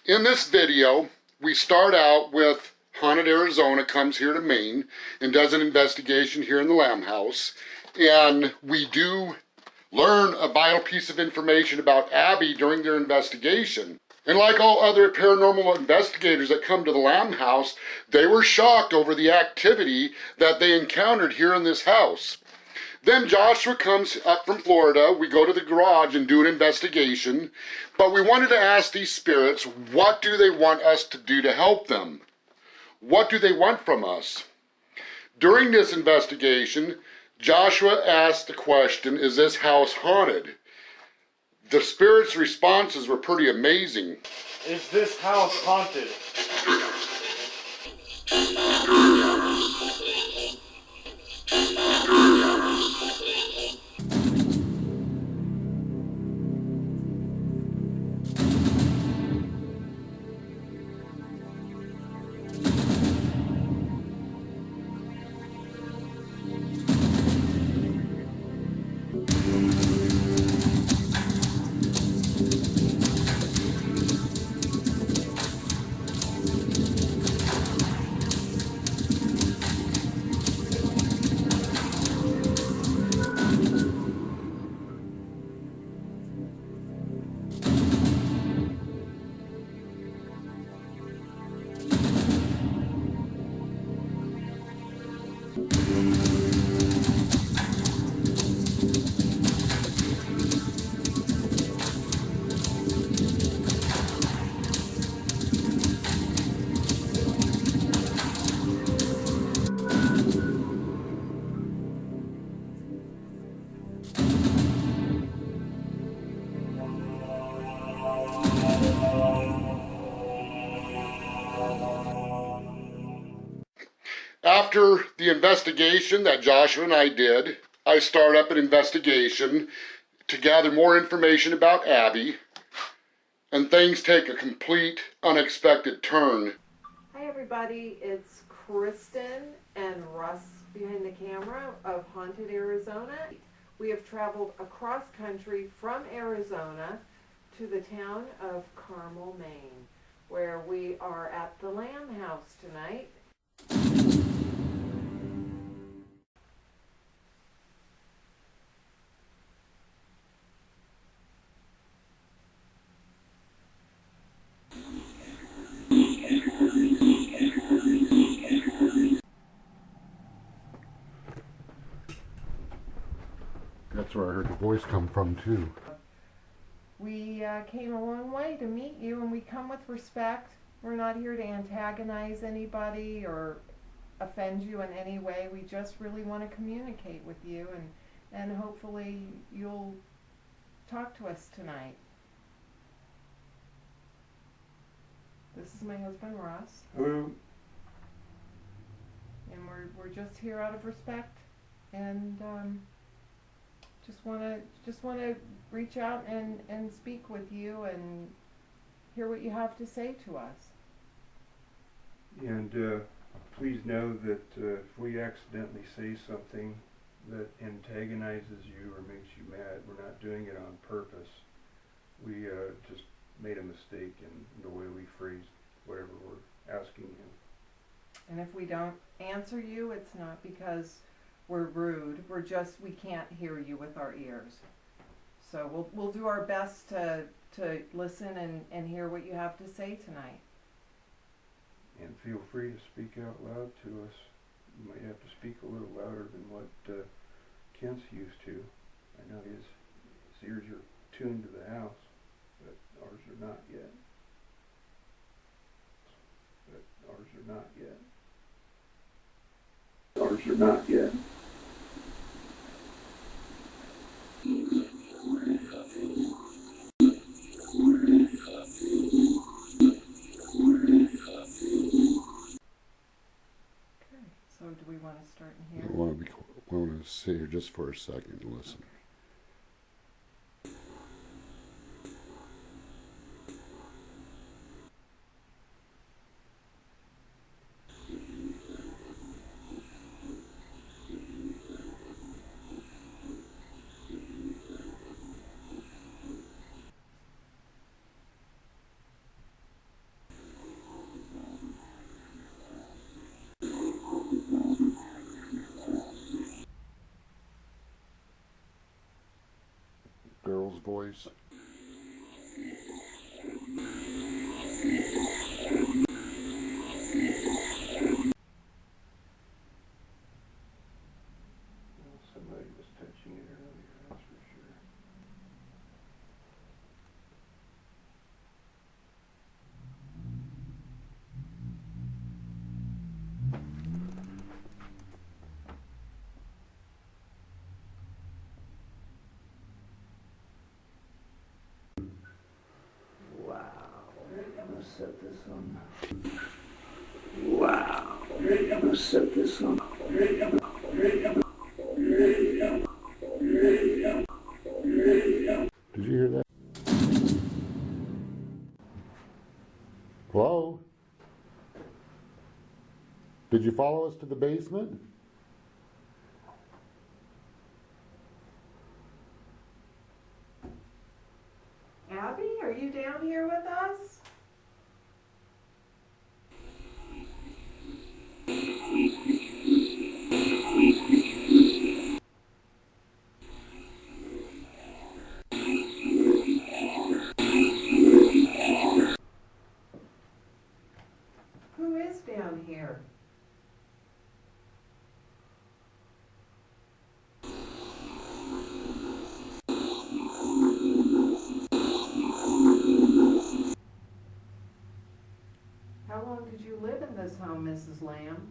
In this video, we start out with Haunted Arizona comes here to Maine and does an investigation here in the Lamb House. And we do learn a vital piece of information about Abby during their investigation. And like all other paranormal investigators that come to the Lamb House, they were shocked over the activity that they encountered here in this house. Then Joshua comes up from Florida. We go to the garage and do an investigation. But we wanted to ask these spirits, what do they want us to do to help them? What do they want from us? During this investigation, Joshua asked the question, is this house haunted? The spirits' responses were pretty amazing. Is this house haunted? After the investigation that Joshua and I did, I start up an investigation to gather more information about Abby, and things take a complete, unexpected turn. Hi everybody, it's Kristen and Russ behind the camera of Haunted Arizona. We have traveled across country from Arizona to the town of Carmel, Maine, where we are at the Lamb House tonight. That's where I heard the voice come from too. We came a long way to meet you, and we come with respect. We're not here to antagonize anybody or offend you in any way. We just really want to communicate with you, and hopefully you'll talk to us tonight. This is my husband, Ross. Hello. And we're just here out of respect, and just wanna reach out and speak with you and hear what you have to say to us. And please know that if we accidentally say something that antagonizes you or makes you mad, we're not doing it on purpose. We just made a mistake in the way we phrased whatever we're asking you. And if we don't answer you, it's not because we're rude. We can't hear you with our ears. So we'll do our best to listen and hear what you have to say tonight. And feel free to speak out loud to us. You might have to speak a little louder than what Kent's used to. I know his ears are tuned to the house, but ours are not yet. Ours are not yet. Okay, so do we want to start in here? I want to sit here just for a second and listen. girl's voice. Well, somebody was touching it earlier, that's for sure. Wow. I'm gonna set this on. Wow. I'm gonna set this on. Did you hear that? Hello? Did you follow us to the basement? Abby, are you down here with us? Who is down here? How long did you live in this home, Mrs. Lamb?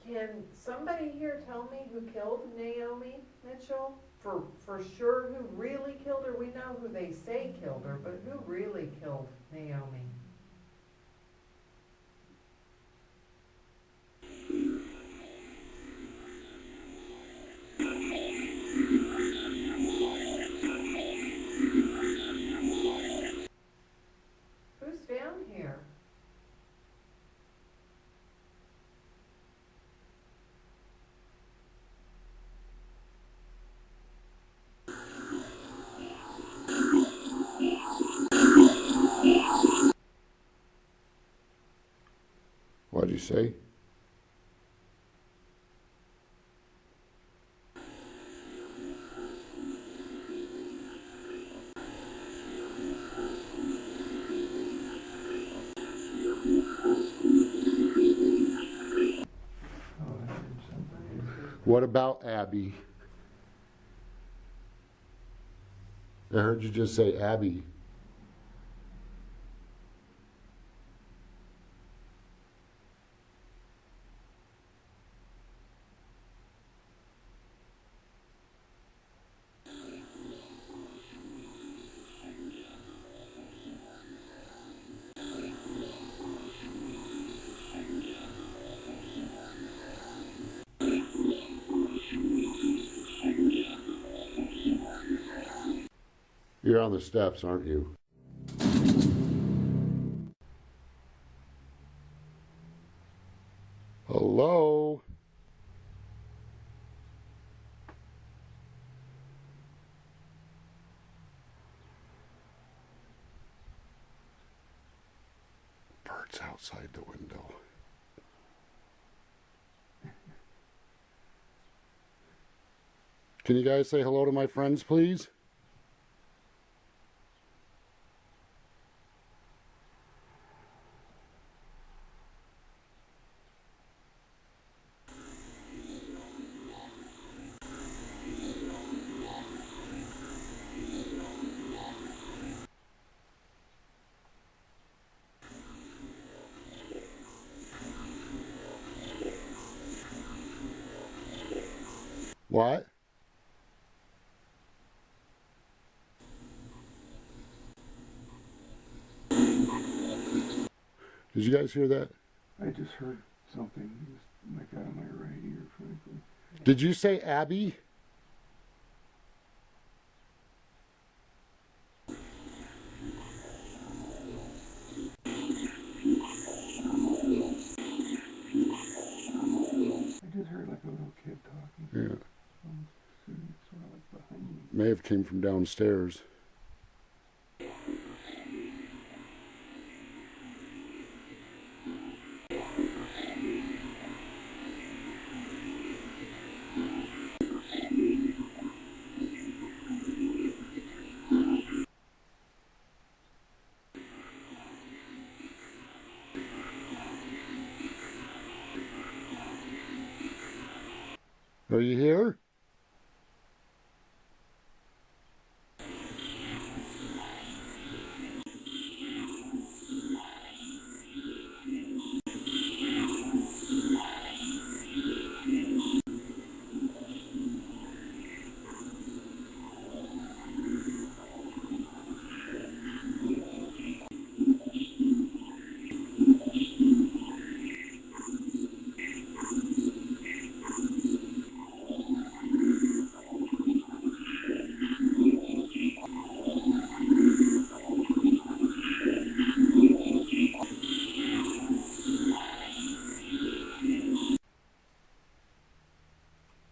Can somebody here tell me who killed Naomi Mitchell? For sure, who really killed her? We know who they say killed her, but who really killed Naomi? Who's down here? What'd you say? Oh, I heard somebody. What about Abby? I heard you just say Abby. You're on the steps, aren't you? Hello? Birds outside the window. Can you guys say hello to my friends, please? What? Did you guys hear that? I just heard something just like out of my right ear, frankly. Did you say Abby? I just heard may have came from downstairs. Are you here?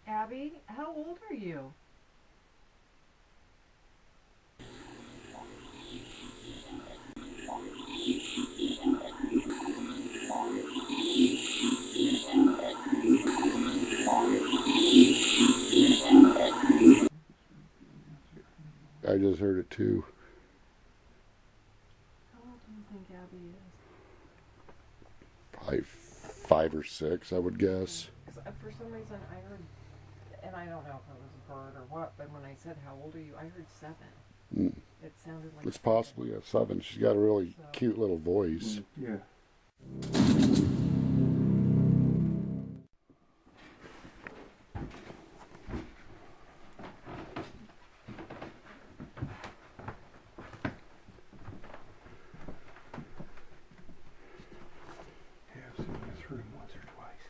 Abby, how old are you? I just heard it too. How old do you think Abby is? Probably 5 or 6, I would guess. Because for some reason I heard, and I don't know if it was a bird or what, but when I said how old are you, I heard 7. Mm. It sounded like It's 7. possibly a 7. She's got a really So- cute little voice. Yeah. Yeah, I've seen this room once or twice.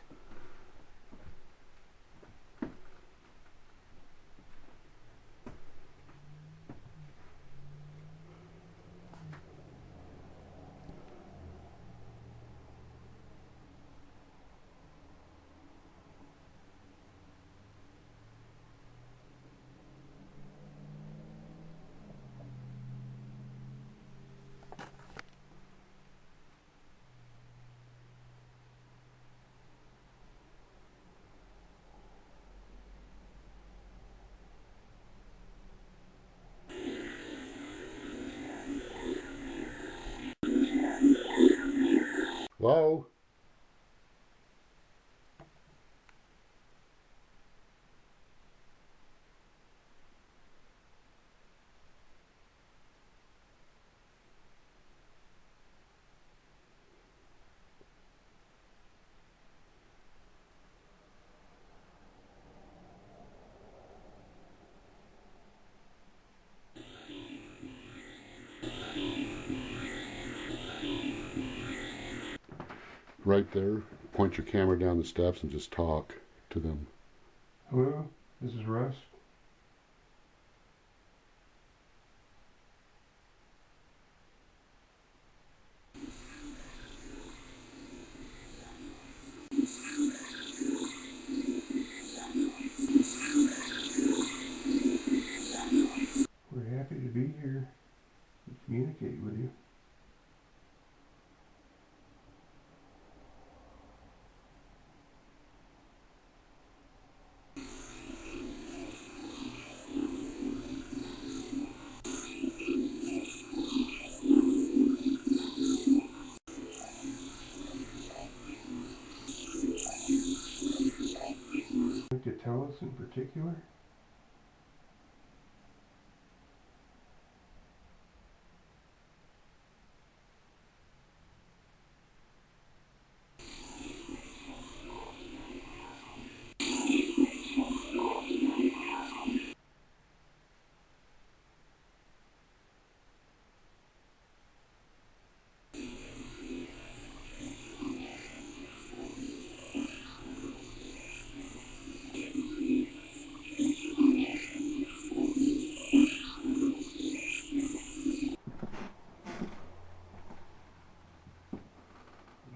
Hello? Right there. Point your camera down the steps and just talk to them. Hello, this is Russ. We're happy to be here to communicate with you. Would you tell us in particular?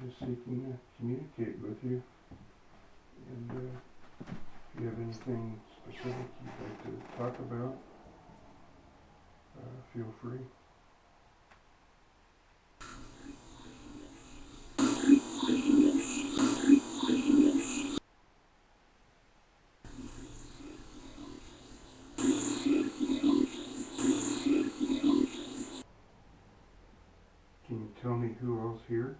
Just seeking to communicate with you. And if you have anything specific you'd like to talk about, feel free. Can you tell me who else here?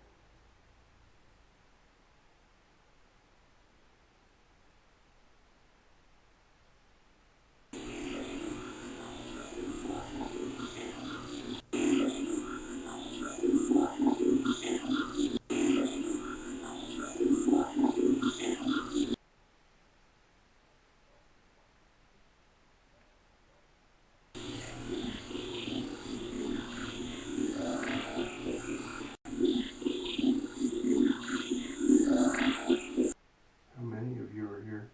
How many of you are here?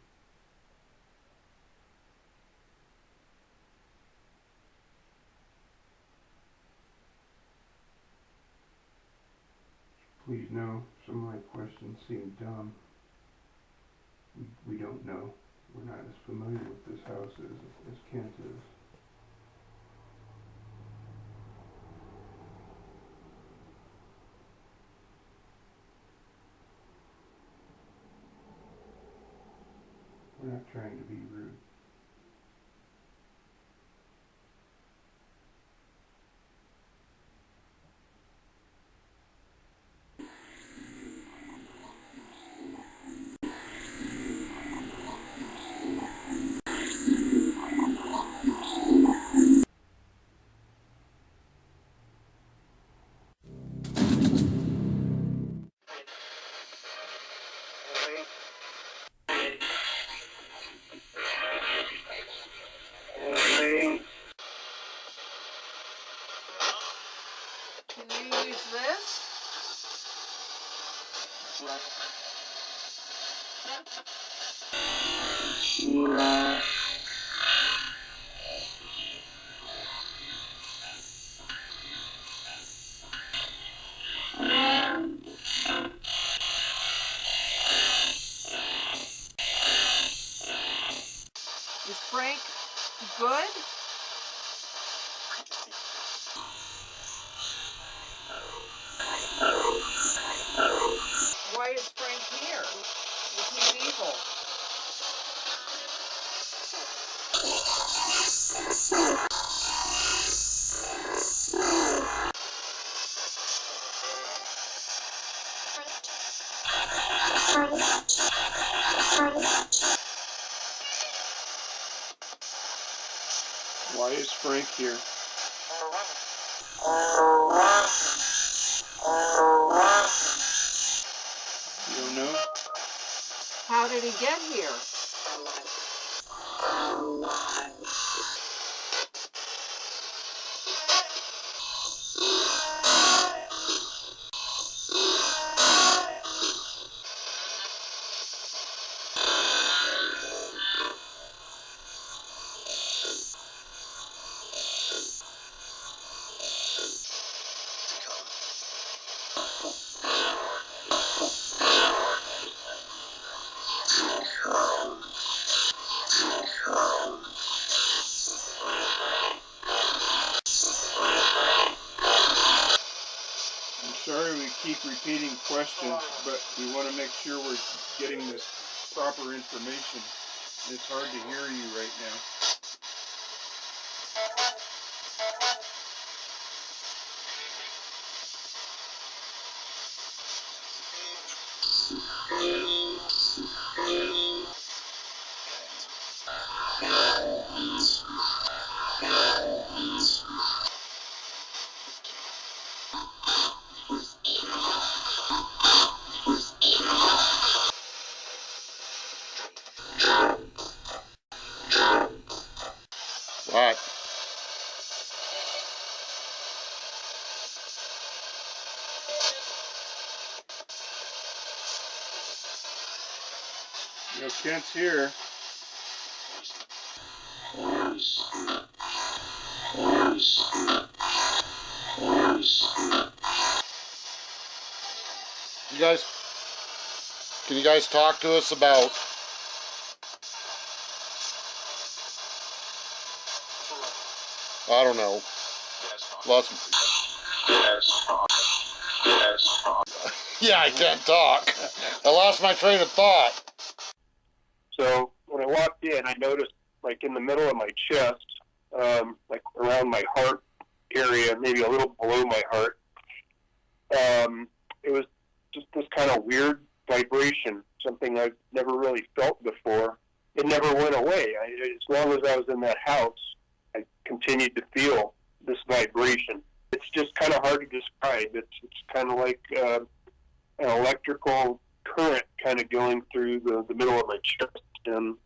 Please know, some of my questions seem dumb. We don't know. We're not as familiar with this house as Kent is. We're not trying to be rude. Can you use this? Is Frank good? Why is Frank here? Is he evil? Why is Frank here? You don't know? How did he get here? I'm sorry we keep repeating questions, but we want to make sure we're getting this proper information. It's hard to hear you right now. What? You know, Kent's here. You guys, can you guys talk to us about I don't know. Lost. Yeah, I can't talk. I lost my train of thought. So when I walked in, I noticed, like, in the middle of my chest, like around my heart area, maybe a little below my heart, it was just this kind of weird vibration, something I've never really felt before. It never went away. As long as I was in that house, I continued to feel this vibration. It's just kind of hard to describe. It's kind of like an electrical current kind of going through the middle of my chest, and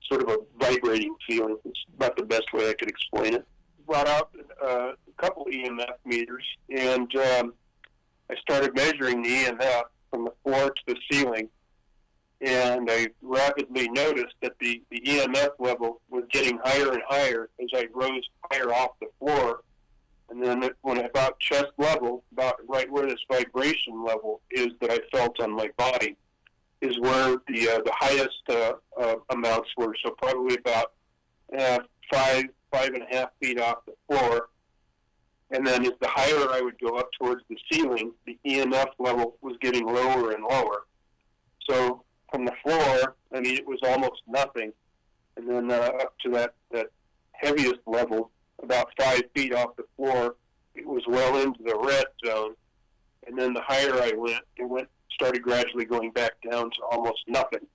sort of a vibrating feeling. It's about the best way I could explain it. Brought out a couple EMF meters, and I started measuring the EMF from the floor to the ceiling, and I rapidly noticed that the EMF level was getting higher and higher as I rose higher off the floor. And then when about chest level, about right where this vibration level is that I felt on my body, is where the highest amounts were. So probably about 5.5 feet off the floor. And then as the higher I would go up towards the ceiling, the EMF level was getting lower and lower. So from the floor, I mean, it was almost nothing. And then up to that heaviest level, about 5 feet off the floor, it was well into the red zone. And then the higher I went, started gradually going back down to almost nothing.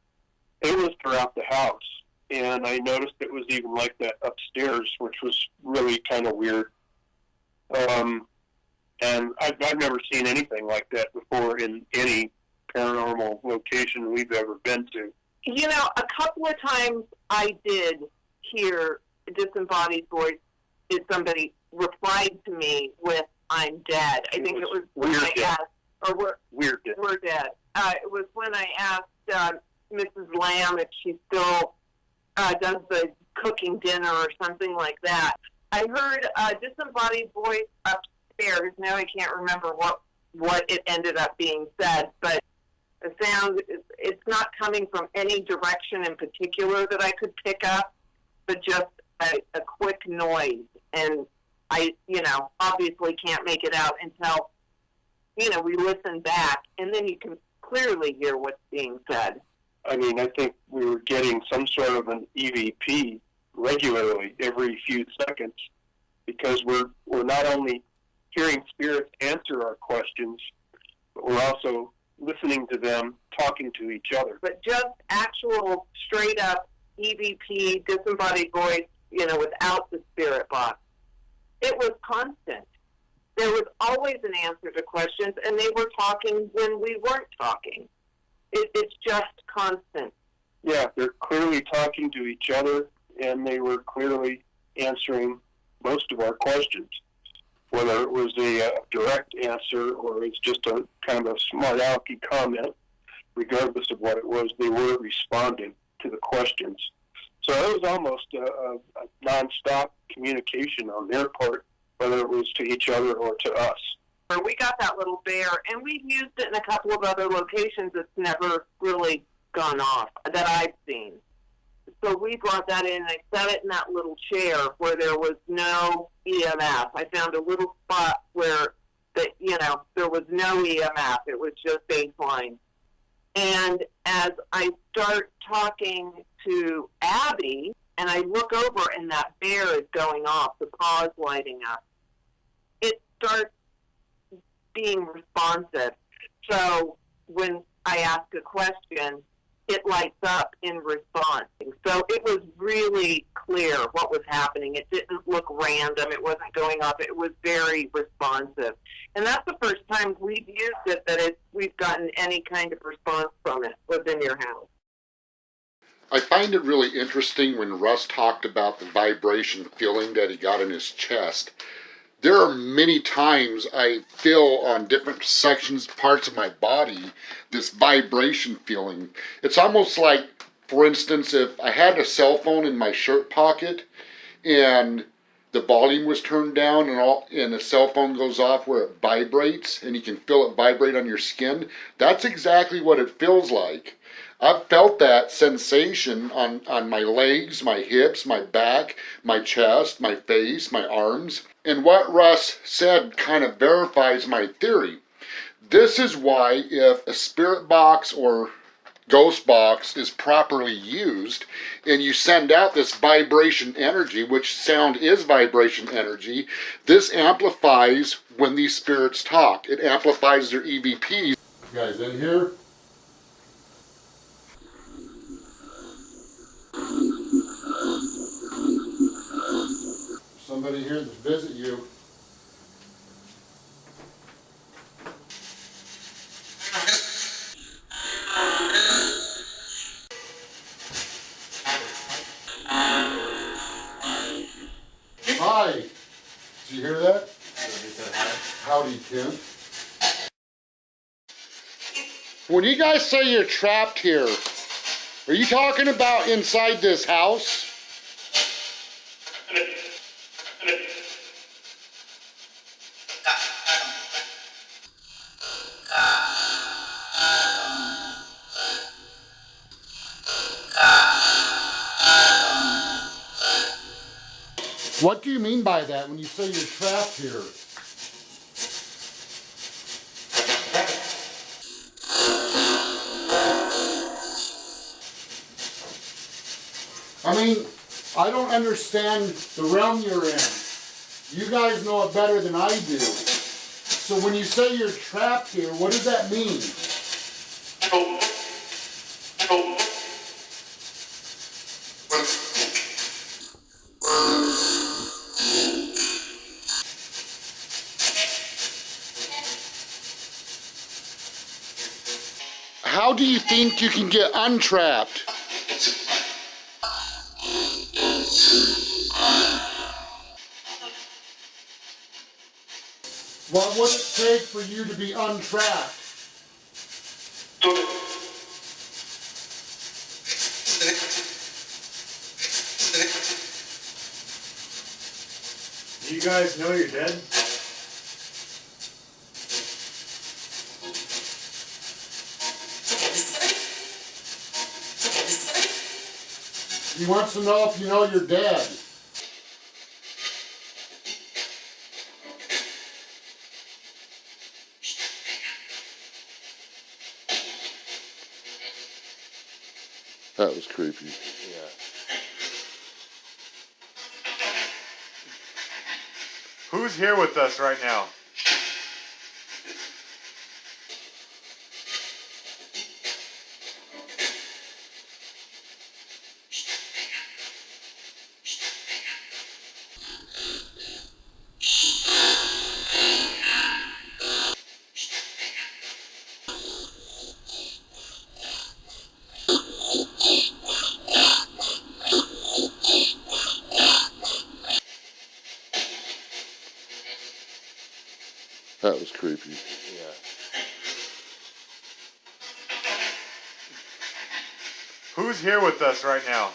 It was throughout the house. And I noticed it was even like that upstairs, which was really kind of weird. And I've never seen anything like that before in any paranormal location we've ever been to. You know, a couple of times I did hear a disembodied voice if somebody replied to me with, "I'm dead." I think it was when I asked, or we're dead. It was when I asked Mrs. Lamb if she still does the cooking dinner or something like that. I heard a disembodied voice upstairs. Now I can't remember what it ended up being said, but the sound, it's not coming from any direction in particular that I could pick up, but just a quick noise. And I, obviously can't make it out until, we listen back, and then you can clearly hear what's being said. I mean, I think we were getting some sort of an EVP regularly every few seconds, because we're not only hearing spirits answer our questions, but we're also listening to them talking to each other. But just actual straight up EVP, disembodied voice, without the spirit box. It was constant. There was always an answer to questions, and they were talking when we weren't talking. It's just constant. Yeah, they're clearly talking to each other, and they were clearly answering most of our questions. Whether it was a direct answer or it's just a kind of a smart alecky comment, regardless of what it was, they were responding to the questions. So it was almost a nonstop communication on their part, whether it was to each other or to us. We got that little bear, and we've used it in a couple of other locations. It's never really gone off that I've seen. So we brought that in, and I set it in that little chair where there was no EMF. I found a little spot where, there was no EMF. It was just baseline. And as I start talking to Abby, and I look over, and that bear is going off, the paw's lighting up, it starts being responsive. So when I ask a question, it lights up in response. So it was really clear what was happening. It didn't look random. It wasn't going off. It was very responsive. And that's the first time we've used it that we've gotten any kind of response from it within your house. I find it really interesting when Russ talked about the vibration feeling that he got in his chest. There are many times I feel on different sections, parts of my body, this vibration feeling. It's almost like, for instance, if I had a cell phone in my shirt pocket and the volume was turned down and the cell phone goes off where it vibrates and you can feel it vibrate on your skin, that's exactly what it feels like. I've felt that sensation on my legs, my hips, my back, my chest, my face, my arms. And what Russ said kind of verifies my theory. This is why if a spirit box or ghost box is properly used and you send out this vibration energy, which sound is vibration energy, this amplifies when these spirits talk. It amplifies their EVPs. You guys in here? Somebody here to visit you. Hi. Did you hear that? Howdy, Tim. When you guys say you're trapped here, are you talking about inside this house? What do you mean by that when you say you're trapped here? I mean, I don't understand the realm you're in. You guys know it better than I do. So when you say you're trapped here, what does that mean? How do you think you can get untrapped? What would it take for you to be untrapped? Do you guys know you're dead? He wants to know if you know you're dead. That was creepy. Yeah. Who's here with us right now? That was creepy. Yeah. Who's here with us right now?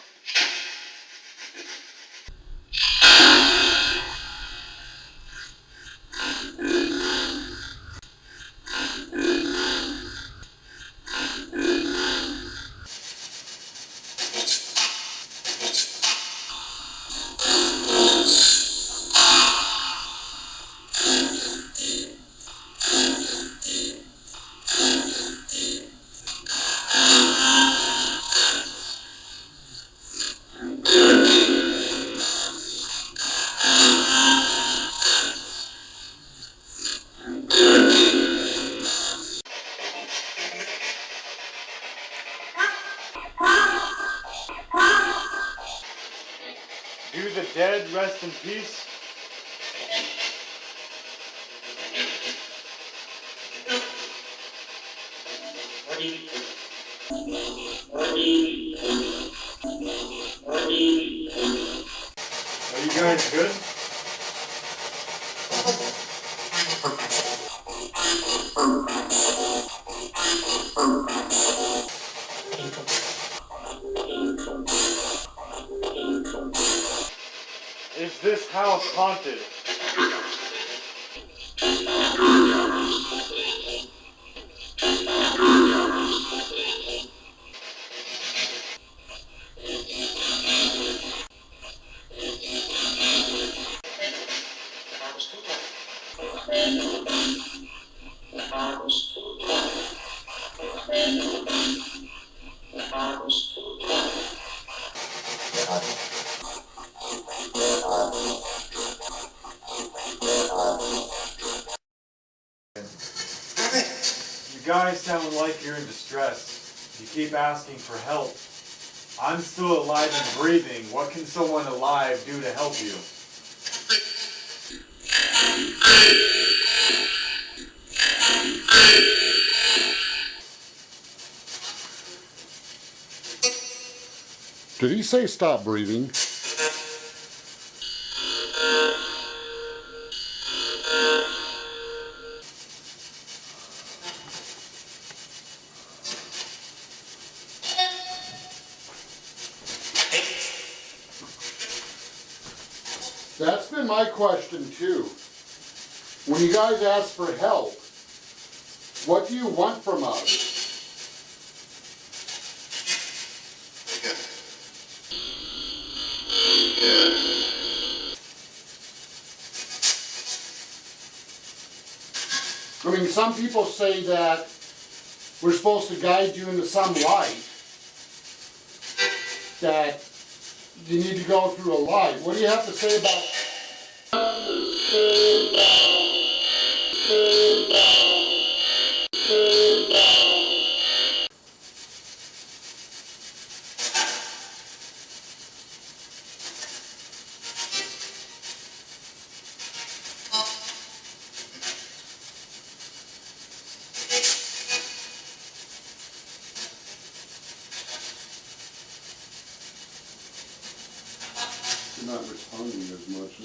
Do the dead rest in peace? Are you guys good? Is this house haunted? You guys sound like you're in distress. You keep asking for help. I'm still alive and breathing. What can someone alive do to help you? Did he say stop breathing? That's been my question too. When you guys ask for help, what do you want from us? I mean, some people say that we're supposed to guide you into some light, that you need to go through a light. What do you have to say about? You're not responding as much.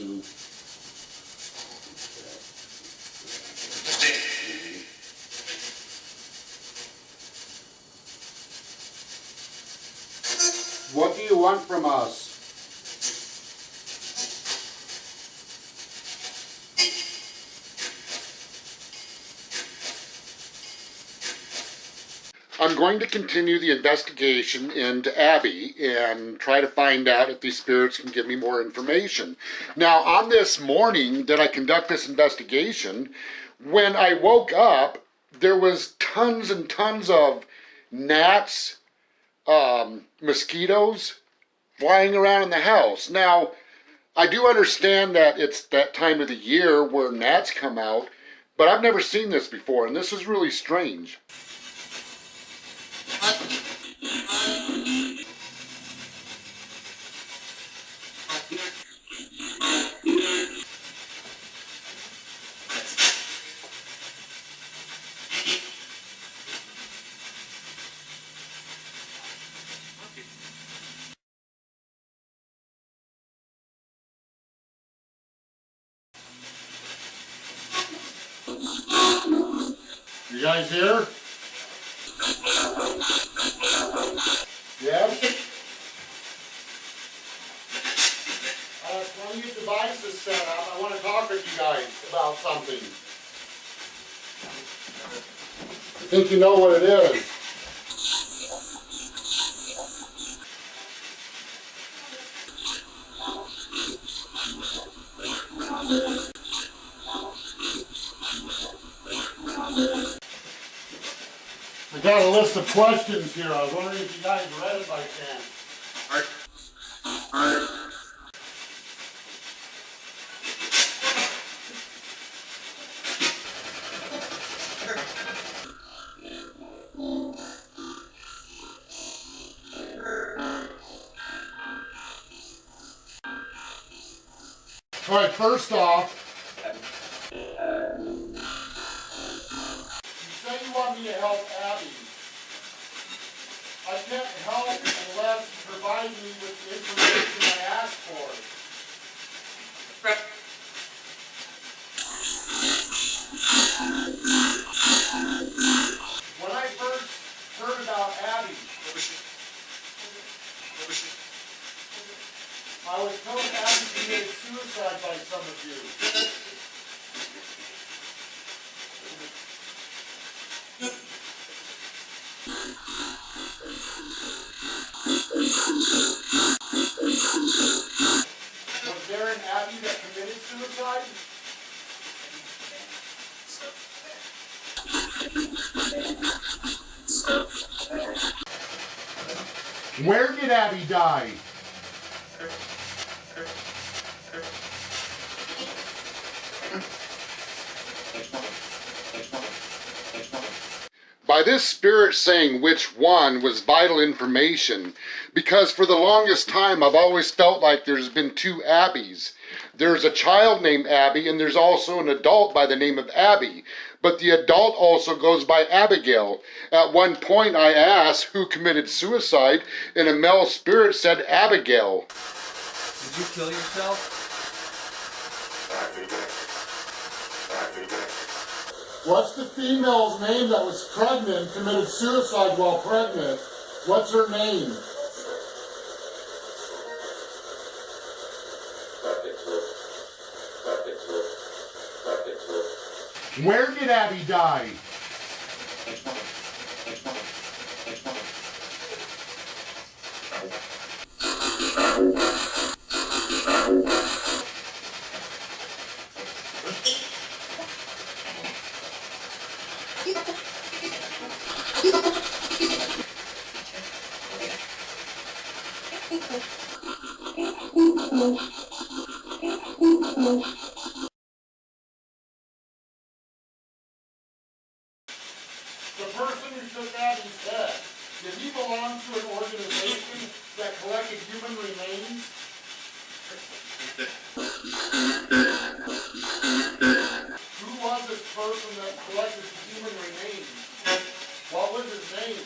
What do you want from us? I'm going to continue the investigation into Abby and try to find out if these spirits can give me more information. Now, on this morning that I conduct this investigation, when I woke up, there was tons and tons of gnats, mosquitoes flying around in the house. Now, I do understand that it's that time of the year where gnats come out, but I've never seen this before, and this is really strange. You guys here? Yes? I have plenty of devices set up. I want to talk with you guys about something. I think you know what it is. I got a list of questions here. I was wondering if you guys read it by chance. All right, first off, you say you want me to help Abby. I can't help unless you provide me with the information I asked for. When I first heard about Abby, I was told Abby committed suicide by some of you. Was there an Abby that committed suicide? Where did Abby die? By this spirit saying which one was vital information, because for the longest time I've always felt like there's been two Abbeys. There's a child named Abby and there's also an adult by the name of Abby, but the adult also goes by Abigail. At one point I asked who committed suicide and a male spirit said Abigail. Did you kill yourself? What's the female's name that was pregnant, committed suicide while pregnant? What's her name? Where did Abby die? The person who took Abby's head, did he belong to an organization that collected human remains? Who was this person that collected human remains? What was his name?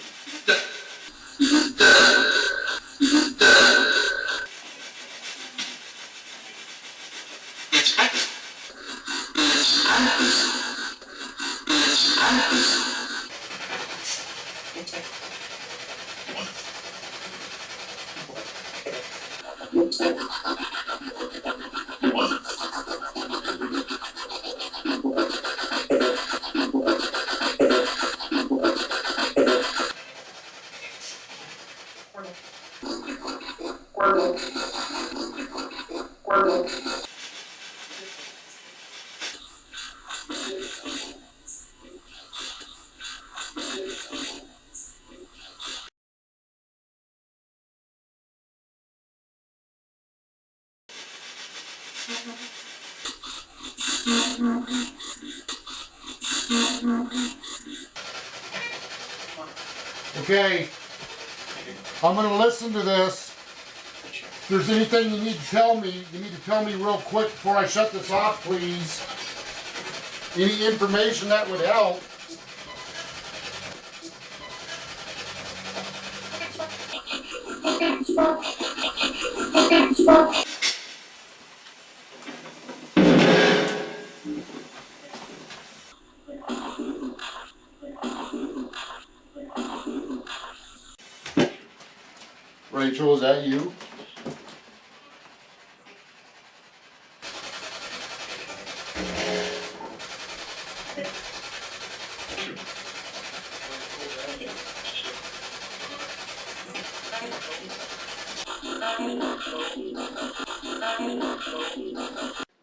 Okay, I'm going to listen to this. If there's anything you need to tell me, you need to tell me real quick before I shut this off, please. Any information that would help. Rachel, is that you?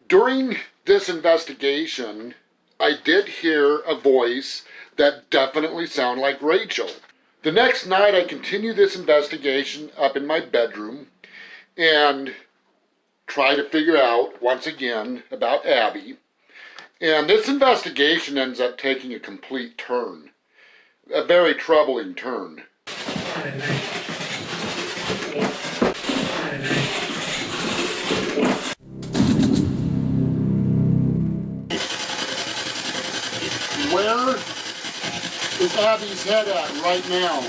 During this investigation, I did hear a voice that definitely sounded like Rachel. The next night, I continued this investigation up in my bedroom and try to figure out, once again, about Abby. And this investigation ends up taking a complete turn, a very troubling turn. Where is Abby's head at right now?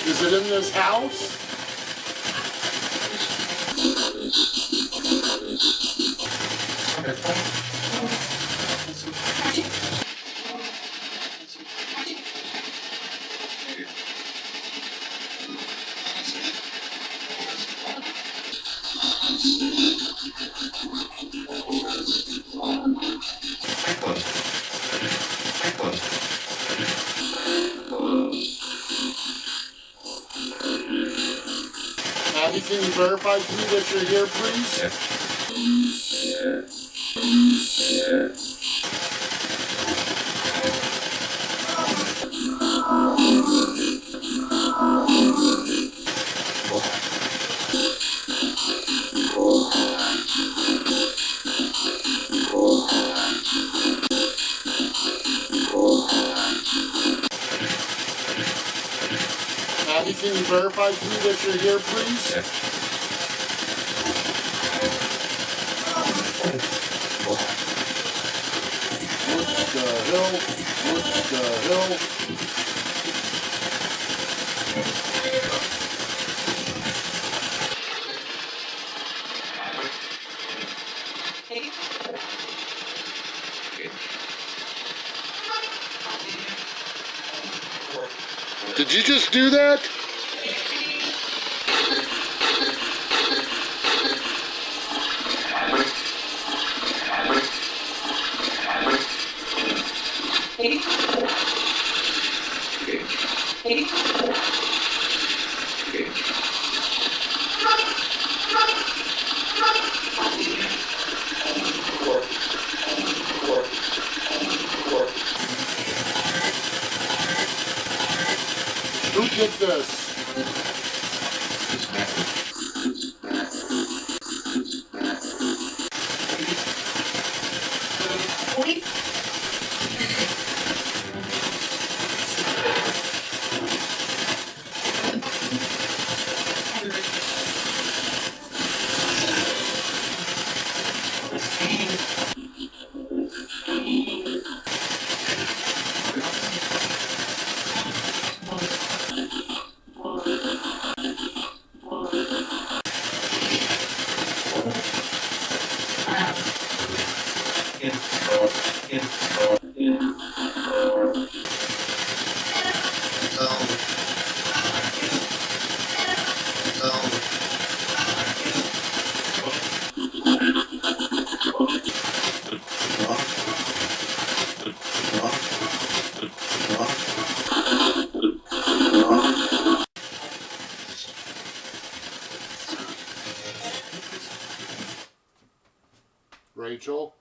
Is it in this house? Abby, can you verify to me that you're here, please? Abby, can you verify to me that you're here, please? What the hell? What the hell? Did you just do that? Who did this? Rachel?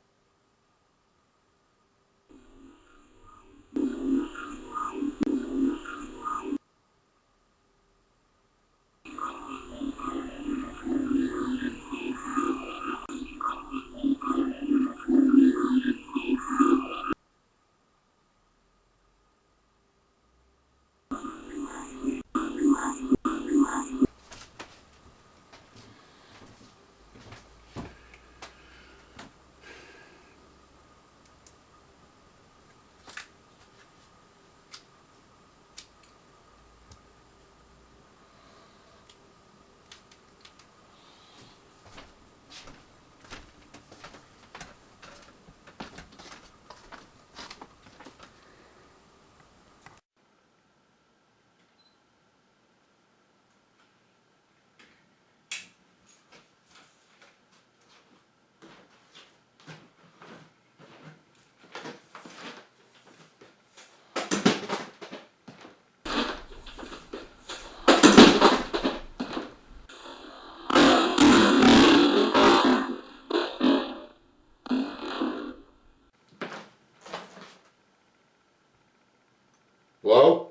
Hello?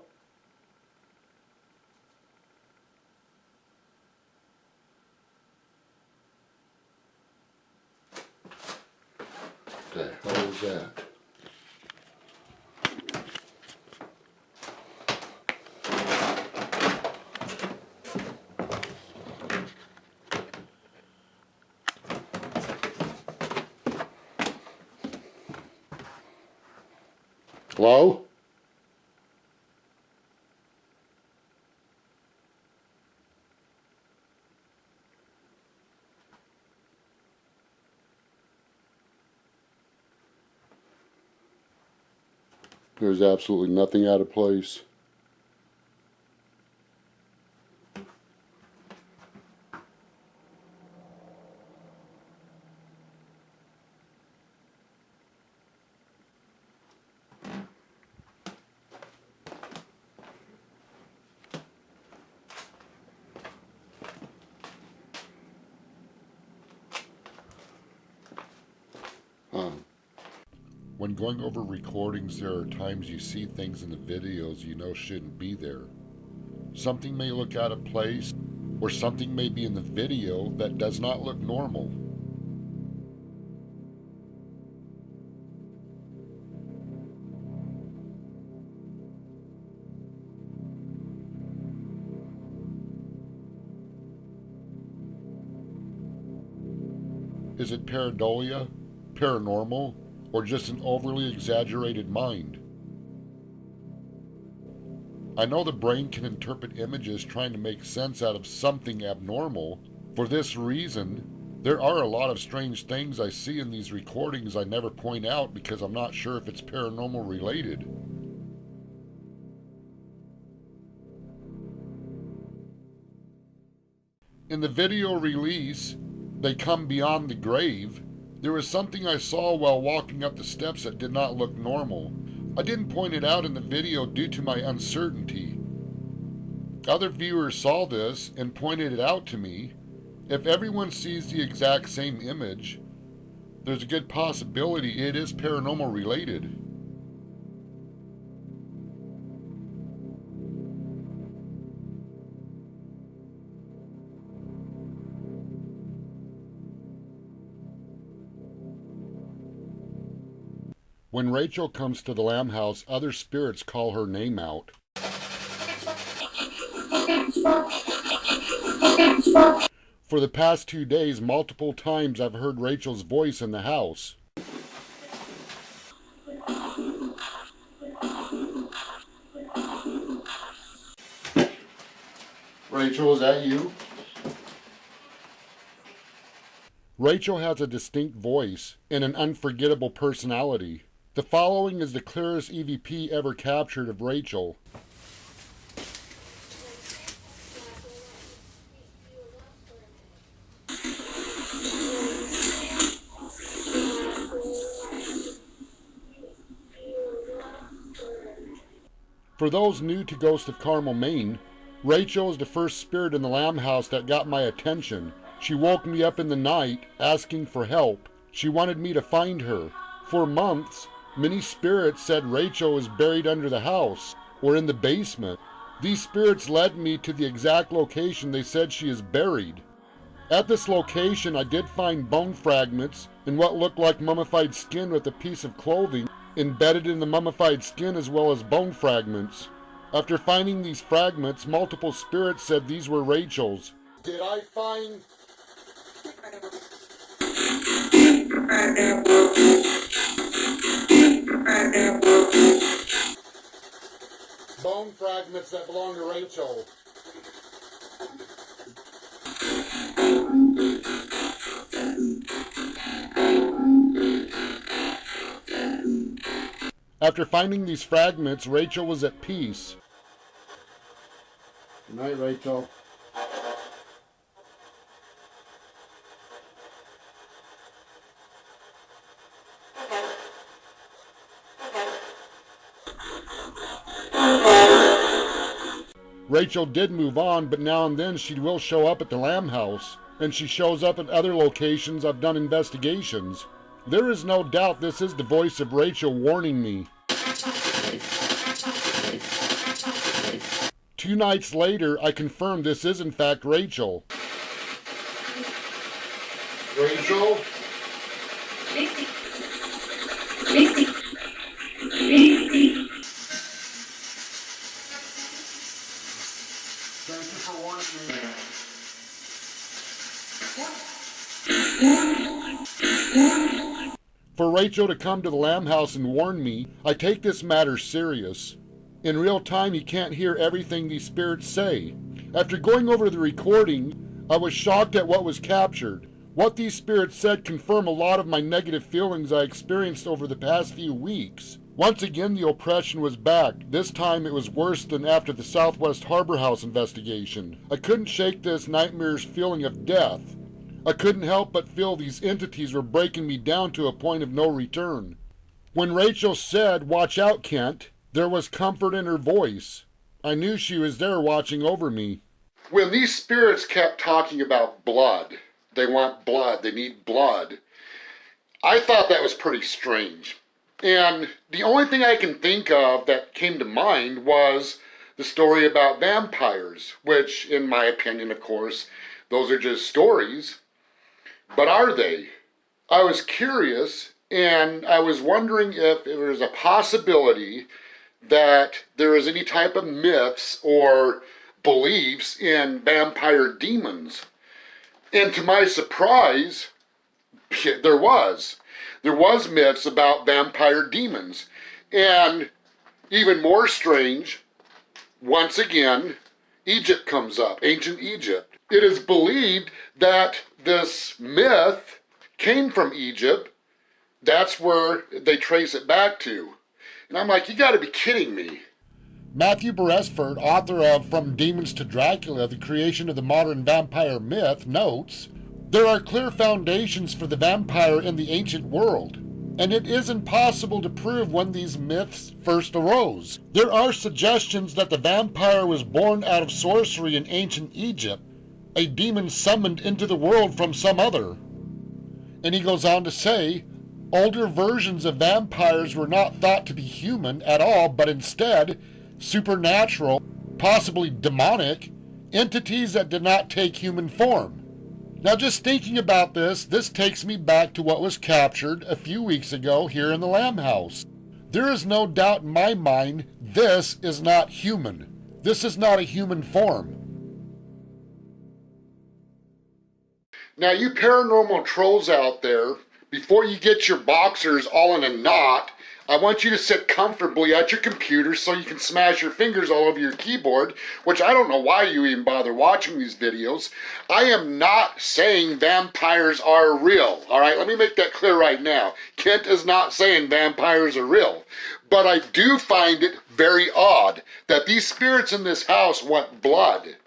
Okay, how was that? Hello? There's absolutely nothing out of place. When going over recordings, there are times you see things in the videos you know shouldn't be there. Something may look out of place, or something may be in the video that does not look normal. Is it pareidolia, paranormal, or just an overly exaggerated mind? I know the brain can interpret images trying to make sense out of something abnormal. For this reason, there are a lot of strange things I see in these recordings I never point out because I'm not sure if it's paranormal related. In the video release, They Come Beyond the Grave, there was something I saw while walking up the steps that did not look normal. I didn't point it out in the video due to my uncertainty. Other viewers saw this and pointed it out to me. If everyone sees the exact same image, there's a good possibility it is paranormal related. When Rachel comes to the Lamb House, other spirits call her name out. For the past 2 days, multiple times I've heard Rachel's voice in the house. Rachel, is that you? Rachel has a distinct voice and an unforgettable personality. The following is the clearest EVP ever captured of Rachel. For those new to Ghost of Carmel, Maine, Rachel is the first spirit in the Lamb House that got my attention. She woke me up in the night asking for help. She wanted me to find her. For months, many spirits said Rachel is buried under the house or in the basement. These spirits led me to the exact location they said she is buried. At this location, I did find bone fragments and what looked like mummified skin with a piece of clothing embedded in the mummified skin, as well as bone fragments. After finding these fragments, multiple spirits said these were Rachel's. Did I find bone fragments that belong to Rachel? After finding these fragments, Rachel was at peace. Good night, Rachel. Rachel did move on, but now and then she will show up at the Lamb House, and she shows up at other locations I've done investigations. There is no doubt this is the voice of Rachel warning me. 2 nights later, I confirmed this is in fact Rachel. Rachel? Thank you for warning me. For Rachel to come to the Lamb House and warn me, I take this matter serious. In real time, you can't hear everything these spirits say. After going over the recording, I was shocked at what was captured. What these spirits said confirm a lot of my negative feelings I experienced over the past few weeks. Once again, the oppression was back. This time it was worse than after the Southwest Harbor House investigation. I couldn't shake this nightmarish feeling of death. I couldn't help but feel these entities were breaking me down to a point of no return. When Rachel said, "Watch out, Kent," there was comfort in her voice. I knew she was there watching over me. When these spirits kept talking about blood, they want blood, they need blood, I thought that was pretty strange. And the only thing I can think of that came to mind was the story about vampires, which, in my opinion, of course, those are just stories. But are they? I was curious, and I was wondering if there was a possibility that there is any type of myths or beliefs in vampire demons. And to my surprise, there was. There was myths about vampire demons. And even more strange, once again, Egypt comes up, ancient Egypt. It is believed that this myth came from Egypt. That's where they trace it back to. And I'm like, you gotta be kidding me. Matthew Beresford, author of From Demons to Dracula, The Creation of the Modern Vampire Myth, notes, there are clear foundations for the vampire in the ancient world, and it is impossible to prove when these myths first arose. There are suggestions that the vampire was born out of sorcery in ancient Egypt, a demon summoned into the world from some other. And he goes on to say, older versions of vampires were not thought to be human at all, but instead supernatural, possibly demonic, entities that did not take human form. Now, just thinking about this takes me back to what was captured a few weeks ago here in the Lamb House. There is no doubt in my mind this is not human. This is not a human form. Now, you paranormal trolls out there, before you get your boxers all in a knot, I want you to sit comfortably at your computer so you can smash your fingers all over your keyboard, which I don't know why you even bother watching these videos. I am not saying vampires are real, all right? Let me make that clear right now. Kent is not saying vampires are real. But I do find it very odd that these spirits in this house want blood.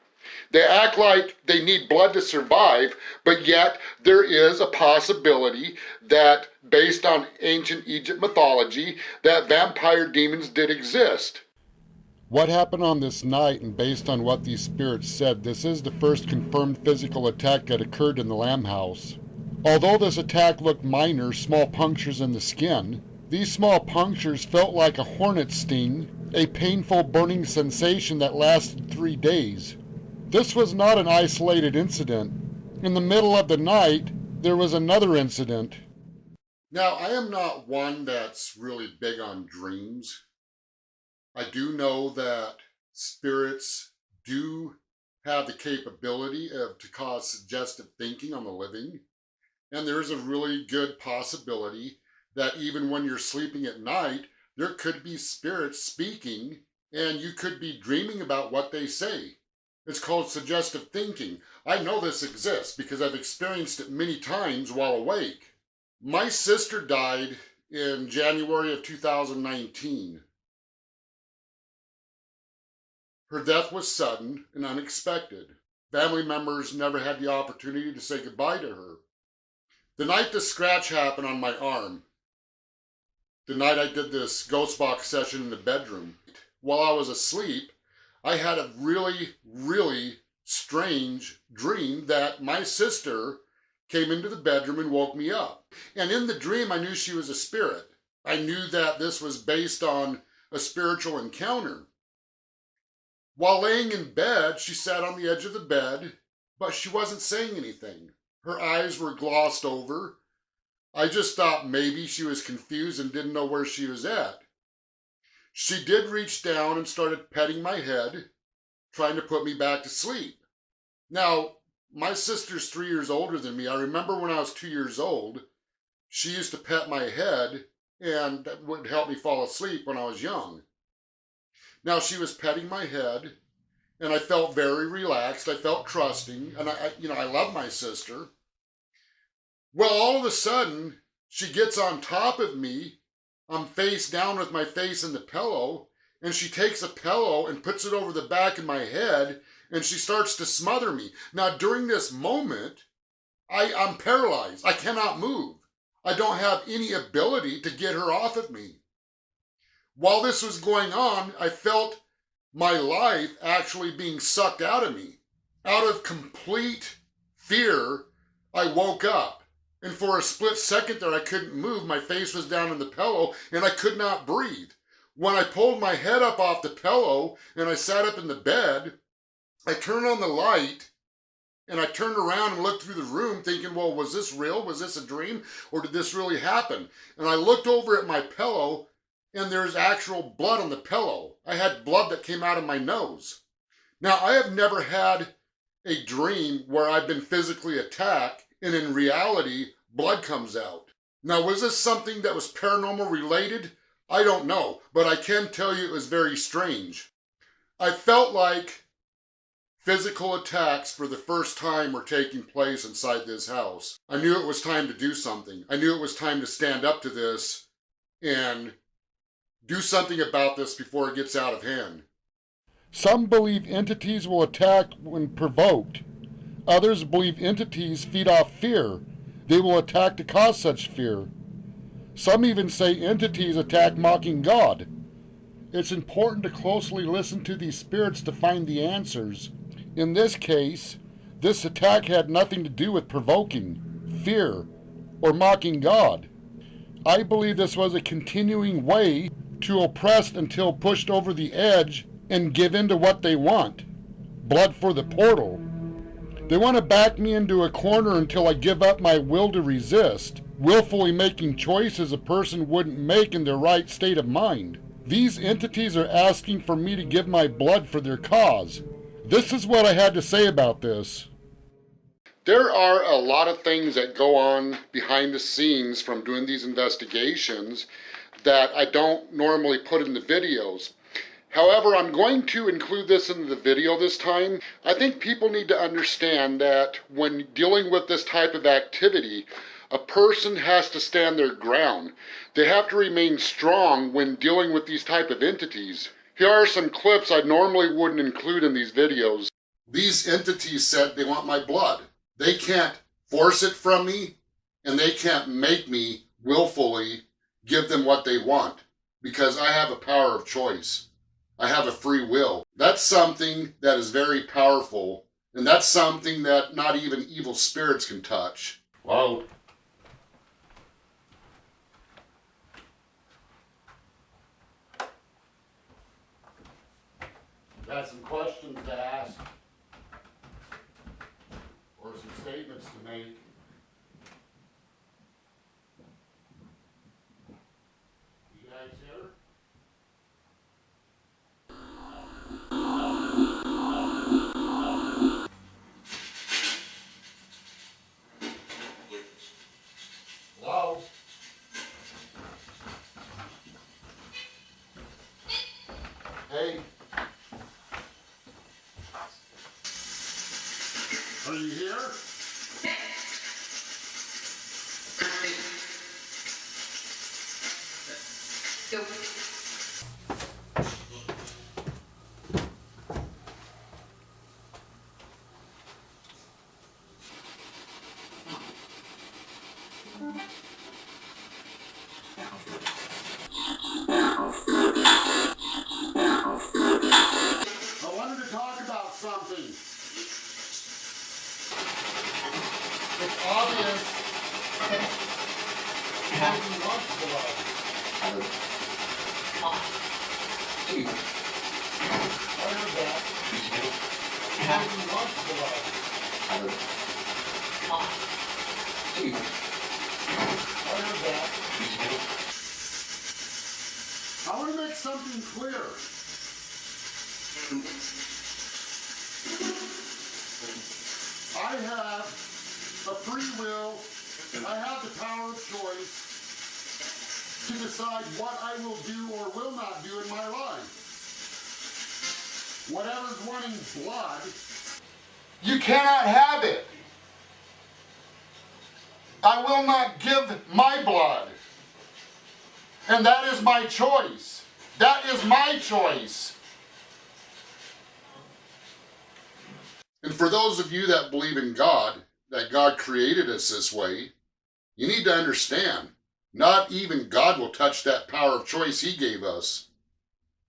They act like they need blood to survive, but yet there is a possibility that, based on ancient Egypt mythology, that vampire demons did exist. What happened on this night, and based on what these spirits said, this is the first confirmed physical attack that occurred in the Lamb House. Although this attack looked minor, small punctures in the skin, these small punctures felt like a hornet's sting, a painful burning sensation that lasted 3 days. This was not an isolated incident. In the middle of the night, there was another incident. Now, I am not one that's really big on dreams. I do know that spirits do have the capability to cause suggestive thinking on the living. And there is a really good possibility that even when you're sleeping at night, there could be spirits speaking and you could be dreaming about what they say. It's called suggestive thinking. I know this exists because I've experienced it many times while awake. My sister died in January of 2019. Her death was sudden and unexpected. Family members never had the opportunity to say goodbye to her. The night the scratch happened on my arm, the night I did this ghost box session in the bedroom, while I was asleep, I had a really, really strange dream that my sister came into the bedroom and woke me up. And in the dream, I knew she was a spirit. I knew that this was based on a spiritual encounter. While laying in bed, she sat on the edge of the bed, but she wasn't saying anything. Her eyes were glossed over. I just thought maybe she was confused and didn't know where she was at. She did reach down and started petting my head, trying to put me back to sleep. Now, my sister's 3 years older than me. I remember when I was 2 years old, she used to pet my head and that would help me fall asleep when I was young. Now, she was petting my head and I felt very relaxed. I felt trusting and I love my sister. Well, all of a sudden, she gets on top of me. I'm face down with my face in the pillow, and she takes a pillow and puts it over the back of my head, and she starts to smother me. Now, during this moment, I'm paralyzed. I cannot move. I don't have any ability to get her off of me. While this was going on, I felt my life actually being sucked out of me. Out of complete fear, I woke up. And for a split second there, I couldn't move. My face was down in the pillow and I could not breathe. When I pulled my head up off the pillow and I sat up in the bed, I turned on the light and I turned around and looked through the room thinking, well, was this real? Was this a dream? Or did this really happen? And I looked over at my pillow and there's actual blood on the pillow. I had blood that came out of my nose. Now, I have never had a dream where I've been physically attacked and in reality, blood comes out. Now, was this something that was paranormal related? I don't know, but I can tell you it was very strange. I felt like physical attacks for the first time were taking place inside this house. I knew it was time to do something. I knew it was time to stand up to this and do something about this before it gets out of hand. Some believe entities will attack when provoked. Others believe entities feed off fear. They will attack to cause such fear. Some even say entities attack mocking God. It's important to closely listen to these spirits to find the answers. In this case, this attack had nothing to do with provoking, fear, or mocking God. I believe this was a continuing way to oppress until pushed over the edge and give in to what they want. Blood for the portal. They want to back me into a corner until I give up my will to resist, willfully making choices a person wouldn't make in their right state of mind. These entities are asking for me to give my blood for their cause. This is what I had to say about this. There are a lot of things that go on behind the scenes from doing these investigations that I don't normally put in the videos. However, I'm going to include this in the video this time. I think people need to understand that when dealing with this type of activity, a person has to stand their ground. They have to remain strong when dealing with these type of entities. Here are some clips I normally wouldn't include in these videos. These entities said they want my blood. They can't force it from me, and they can't make me willfully give them what they want, because I have a power of choice. I have a free will. That's something that is very powerful, and that's something that not even evil spirits can touch. Wow. Got some questions to ask, or some statements to make. You guys here? Hello? Hey? Are you here? I wanted to talk about something. It's obvious Satan wants blood. I heard that. Satan wants blood. I heard that. I want to make something clear. I have a free will. I have the power of choice to decide what I will do or will not do in my life. Whatever's wanting blood, you cannot have it. I will not give my blood. And that is my choice. That is my choice. And for those of you that believe in God, that God created us this way, you need to understand, not even God will touch that power of choice He gave us.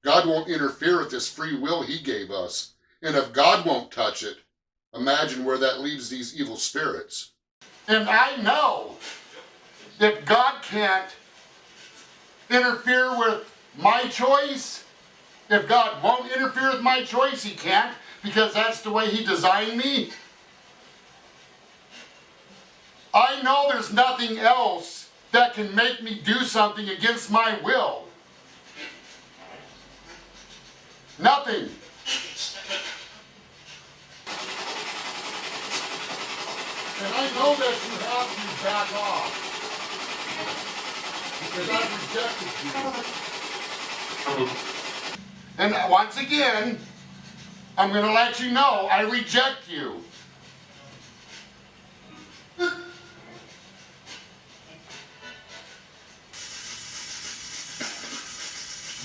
God won't interfere with this free will He gave us. And if God won't touch it, imagine where that leaves these evil spirits. And I know if God can't interfere with my choice, if God won't interfere with my choice, He can't, because that's the way He designed me. I know there's nothing else that can make me do something against my will. Nothing. And I know that you have to back off. Because I've rejected you. And once again, I'm going to let you know I reject you.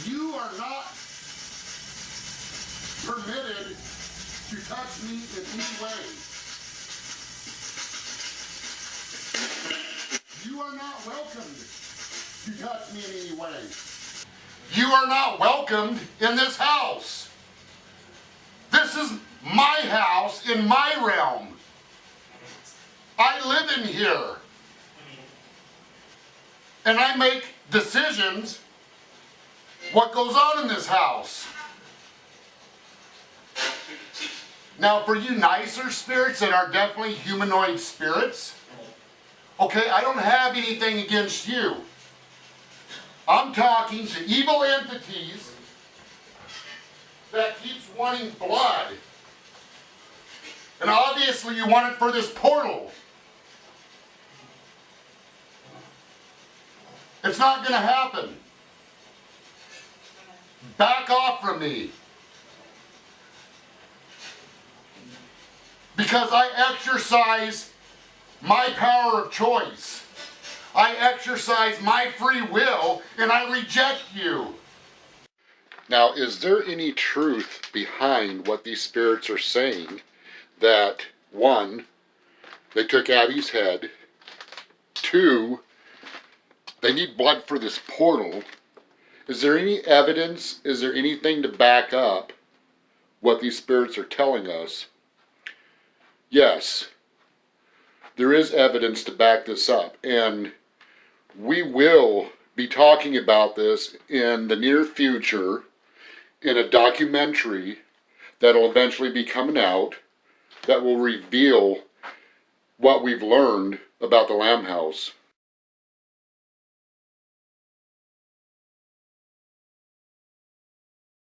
You are not permitted to touch me in any way. You are not welcomed to touch me in any way. You are not welcomed in this house. This is my house in my realm. I live in here. And I make decisions what goes on in this house. Now for you nicer spirits that are definitely humanoid spirits, okay, I don't have anything against you. I'm talking to evil entities that keeps wanting blood. And obviously you want it for this portal. It's not going to happen. Back off from me. Because I exercise my power of choice. I exercise my free will and I reject you. Now, is there any truth behind what these spirits are saying? That, one, they took Abby's head. Two, they need blood for this portal. Is there any evidence? Is there anything to back up what these spirits are telling us? Yes, there is evidence to back this up. And we will be talking about this in the near future in a documentary that will eventually be coming out that will reveal what we've learned about the Lamb House.